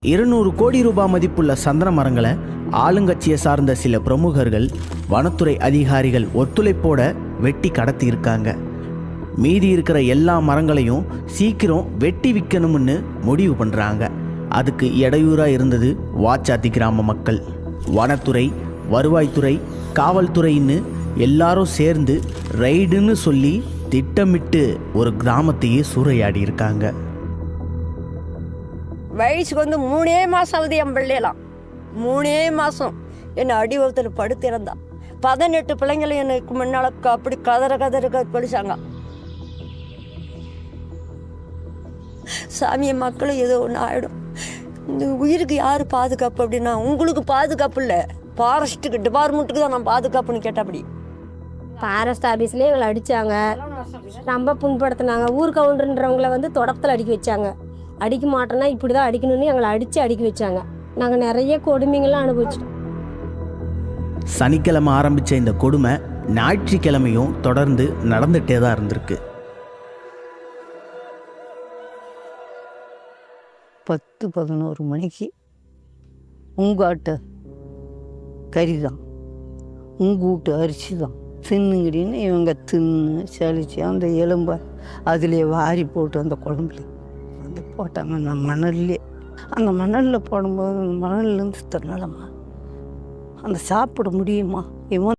200 கோடி ரூபாய் மதிப்புள்ள சந்தன மரங்களை ஆளுங்கட்சியை சார்ந்த சில பிரமுகர்கள் வனத்துறை அதிகாரிகள் ஒத்துழைப்போட வெட்டி கடத்தி இருக்காங்க. மீதி இருக்கிற எல்லா மரங்களையும் சீக்கிரம் வெட்டி விற்கணும்னு முடிவு பண்ணுறாங்க. அதுக்கு இடையூறாக இருந்தது வாச்சாத்தி கிராம மக்கள். வனத்துறை, வருவாய்த்துறை, காவல்துறைன்னு எல்லாரும் சேர்ந்து ரைடுன்னு சொல்லி திட்டமிட்டு ஒரு கிராமத்தையே சூறையாடி இருக்காங்க. வயசுக்கு வந்து 3 மாதம் ஆகுது. என் பிள்ளையெல்லாம் 3 மாதம் என்னை அடி ஒருத்தர் படுத்திருந்தான். 18 பிள்ளைங்களும் எனக்கு முன்னால் அப்படி கதற படிச்சாங்க. சாமியை மக்களும் ஏதோ ஒன்று ஆகிடும். இந்த உயிருக்கு யார் பாதுகாப்பு அப்படின்னா, உங்களுக்கு பாதுகாப்பு இல்லை, ஃபாரஸ்ட்டுக்கு டிபார்ட்மெண்ட்டுக்கு தான் நான் பாதுகாப்புன்னு கேட்டபடி. ஃபாரஸ்ட் ஆஃபீஸ்லேயே இவங்களை அடித்தாங்க, ரொம்ப புண்படுத்தினாங்க. ஊர் கவுண்டர்ன்றவங்கள வந்து தொடப்பத்தில் அடிக்க வச்சாங்க. அடிக்க மாட்டோன்னா இப்படி தான் அடிக்கணும்னு எங்களை அடிக்க வச்சாங்க. நாங்கள் நிறைய கொடுமைங்கள்லாம் அனுபவிச்சிட்டோம். சனிக்கிழமை ஆரம்பித்த இந்த கொடுமை ஞாயிற்றுக்கிழமையும் தொடர்ந்து நடந்துகிட்டே தான் இருந்திருக்கு. 10-11 மணிக்கு உங்காட்ட கறி தான், உங்கள் வீட்டு அரிசி தான் தின்னுங்கடின்னு இவங்க தின்னு சளிச்சு அந்த எலும்பை அதிலே வாரி போட்டு அந்த குழம்புல வந்து போட்டாங்க. அந்த மணலில் போடும்போது அந்த மணல்லேருந்து தரலாமா அந்த சாப்பிட முடியுமா? இவன்